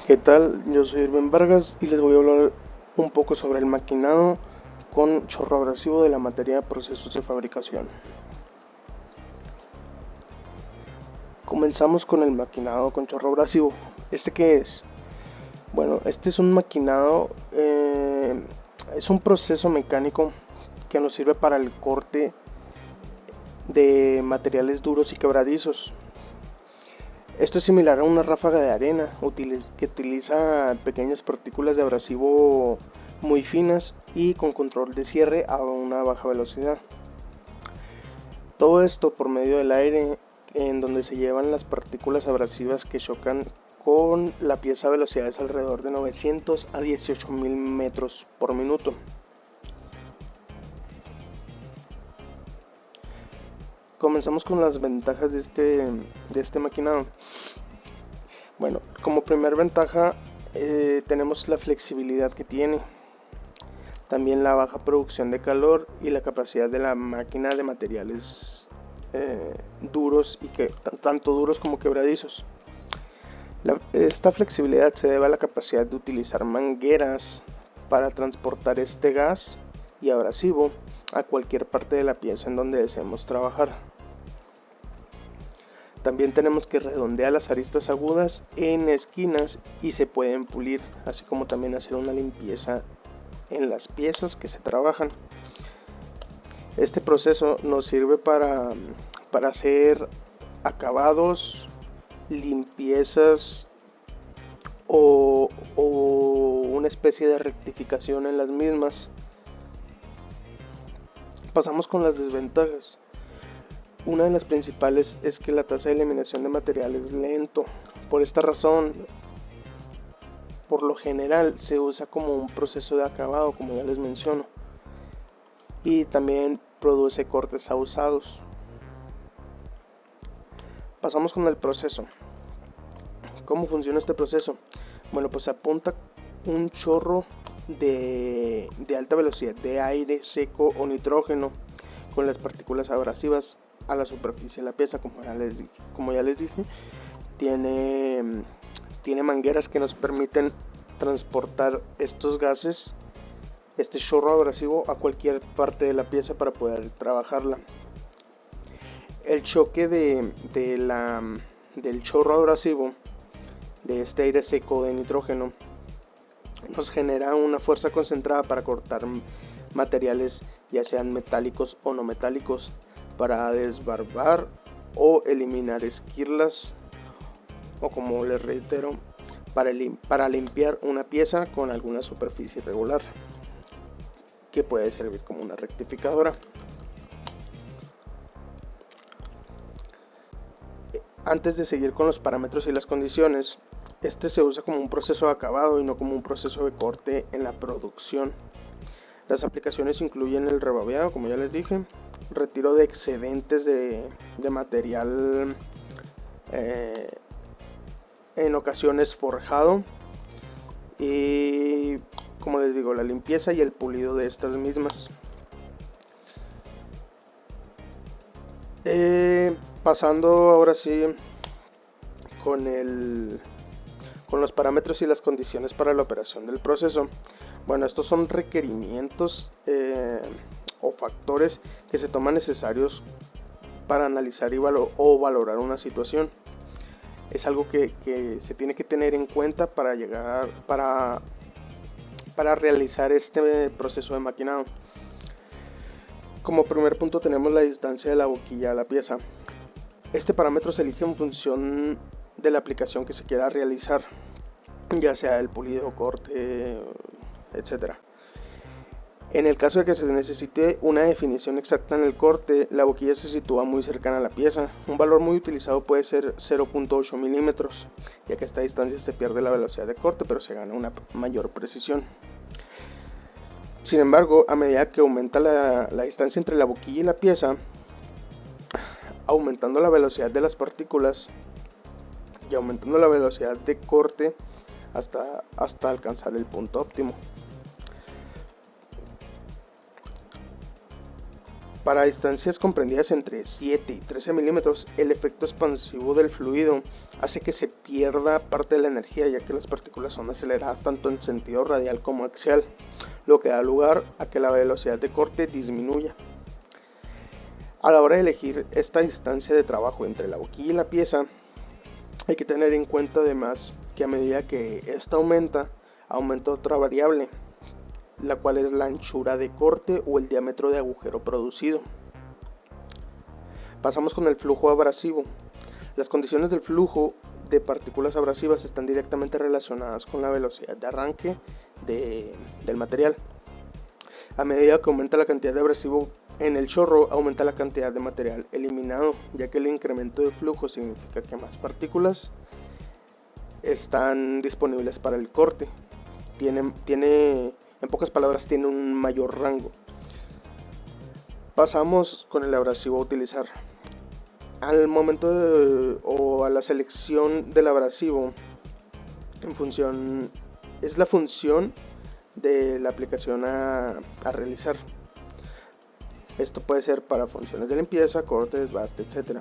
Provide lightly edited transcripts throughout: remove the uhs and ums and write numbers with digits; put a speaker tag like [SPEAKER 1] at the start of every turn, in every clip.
[SPEAKER 1] ¿Qué tal? Yo soy Irving Vargas y les voy a hablar un poco sobre el maquinado con chorro abrasivo de la materia de procesos de fabricación. Comenzamos con el maquinado con chorro abrasivo. ¿Este qué es? Bueno, este es un maquinado, es un proceso mecánico que nos sirve para el corte de materiales duros y quebradizos. Esto es similar a una ráfaga de arena que utiliza pequeñas partículas de abrasivo muy finas y con control de cierre a una baja velocidad. Todo esto por medio del aire, en donde se llevan las partículas abrasivas que chocan con la pieza a velocidades alrededor de 900 a 18.000 metros por minuto. Comenzamos con las ventajas de este maquinado. Bueno, como primer ventaja tenemos la flexibilidad que tiene, también la baja producción de calor y la capacidad de la máquina de materiales duros y tanto duros como quebradizos. Esta flexibilidad se debe a la capacidad de utilizar mangueras para transportar este gas y abrasivo a cualquier parte de la pieza en donde deseemos trabajar. También tenemos que redondear las aristas agudas en esquinas y se pueden pulir, así como también hacer una limpieza en las piezas que se trabajan. Este proceso nos sirve para hacer acabados, limpiezas o una especie de rectificación en las mismas. Pasamos con las desventajas. Una de las principales es que la tasa de eliminación de material es lento. Por esta razón, por lo general se usa como un proceso de acabado, como ya les menciono, y también produce cortes abusados. Pasamos con el proceso. ¿Cómo funciona este proceso? Bueno, pues se apunta un chorro de alta velocidad de aire seco o nitrógeno con las partículas abrasivas a la superficie de la pieza. Como ya les dije, tiene mangueras que nos permiten transportar estos gases, este chorro abrasivo, a cualquier parte de la pieza para poder trabajarla. El choque del chorro abrasivo de este aire seco de nitrógeno nos genera una fuerza concentrada para cortar materiales, ya sean metálicos o no metálicos, para desbarbar o eliminar esquirlas, o como les reitero, para limpiar una pieza con alguna superficie irregular, que puede servir como una rectificadora. Antes de seguir con los parámetros y las condiciones, este se usa como un proceso de acabado y no como un proceso de corte en la producción. Las aplicaciones incluyen el rebabeado, como ya les dije, retiro de excedentes de material, en ocasiones forjado, y como les digo, la limpieza y el pulido de estas mismas. Pasando ahora sí con los parámetros y las condiciones para la operación del proceso. Bueno, estos son requerimientos o factores que se toman necesarios para analizar o valorar una situación. Es algo que se tiene que tener en cuenta para realizar este proceso de maquinado. Como primer punto tenemos la distancia de la boquilla a la pieza. Este parámetro se elige en función de la aplicación que se quiera realizar, ya sea el pulido, corte, etc. En el caso de que se necesite una definición exacta en el corte, la boquilla se sitúa muy cercana a la pieza. Un valor muy utilizado puede ser 0.8 milímetros, ya que a esta distancia se pierde la velocidad de corte, pero se gana una mayor precisión. Sin embargo, a medida que aumenta la distancia entre la boquilla y la pieza, aumentando la velocidad de las partículas y aumentando la velocidad de corte hasta alcanzar el punto óptimo. Para distancias comprendidas entre 7 y 13 milímetros, el efecto expansivo del fluido hace que se pierda parte de la energía, ya que las partículas son aceleradas tanto en sentido radial como axial, lo que da lugar a que la velocidad de corte disminuya. A la hora de elegir esta distancia de trabajo entre la boquilla y la pieza, hay que tener en cuenta además que a medida que esta aumenta otra variable, la cual es la anchura de corte o el diámetro de agujero producido. Pasamos con el flujo abrasivo. Las condiciones del flujo de partículas abrasivas están directamente relacionadas con la velocidad de arranque del material. A medida que aumenta la cantidad de abrasivo en el chorro, aumenta la cantidad de material eliminado, ya que el incremento de flujo significa que más partículas están disponibles para el corte. En pocas palabras, tiene un mayor rango. Pasamos con el abrasivo a utilizar. Al momento o a la selección del abrasivo, es la función de la aplicación a realizar. Esto puede ser para funciones de limpieza, corte, desbaste, etc.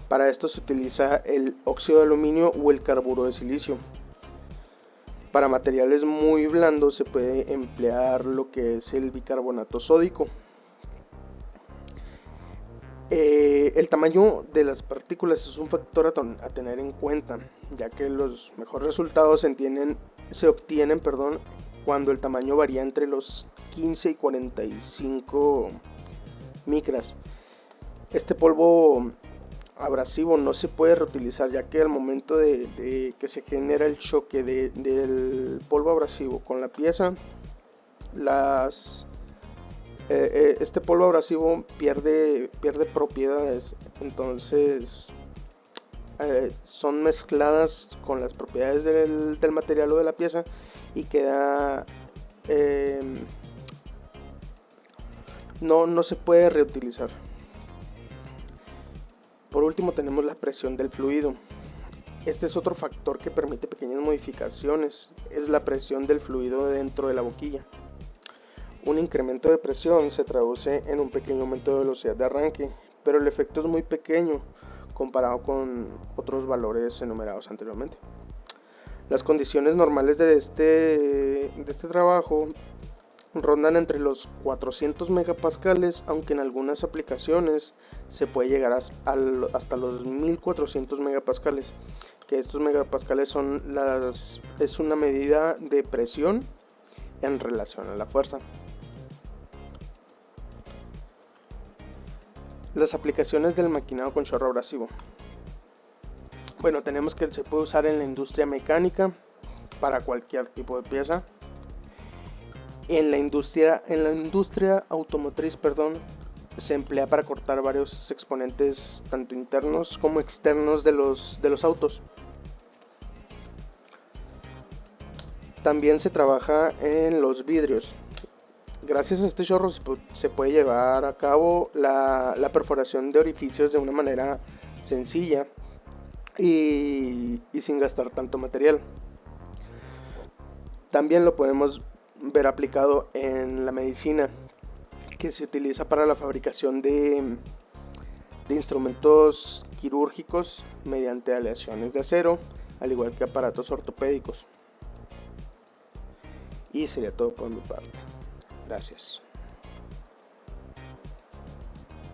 [SPEAKER 1] Para esto se utiliza el óxido de aluminio o el carburo de silicio. Para materiales muy blandos se puede emplear lo que es el bicarbonato sódico. El tamaño de las partículas es un factor a tener en cuenta, ya que los mejores resultados se obtienen cuando el tamaño varía entre los 15 y 45 micras. Este polvo abrasivo no se puede reutilizar, ya que al momento de que se genera el choque del polvo abrasivo con la pieza, este polvo abrasivo pierde propiedades, entonces son mezcladas con las propiedades del material o de la pieza y queda no se puede reutilizar. Por último tenemos la presión del fluido. Este es otro factor que permite pequeñas modificaciones, es la presión del fluido dentro de la boquilla. Un incremento de presión se traduce en un pequeño aumento de velocidad de arranque, pero el efecto es muy pequeño comparado con otros valores enumerados anteriormente. Las condiciones normales de este trabajo rondan entre los 400 megapascales, aunque en algunas aplicaciones se puede llegar hasta los 1400 megapascales, que estos megapascales es una medida de presión en relación a la fuerza. Las aplicaciones del maquinado con chorro abrasivo. Bueno, tenemos que se puede usar en la industria mecánica para cualquier tipo de pieza. En la industria automotriz, se emplea para cortar varios exponentes tanto internos como externos de los autos. También se trabaja en los vidrios. Gracias a este chorro se puede llevar a cabo la perforación de orificios de una manera sencilla y sin gastar tanto material. También lo podemos ver aplicado en la medicina, que se utiliza para la fabricación de instrumentos quirúrgicos mediante aleaciones de acero, al igual que aparatos ortopédicos. Y sería todo por mi parte. Gracias.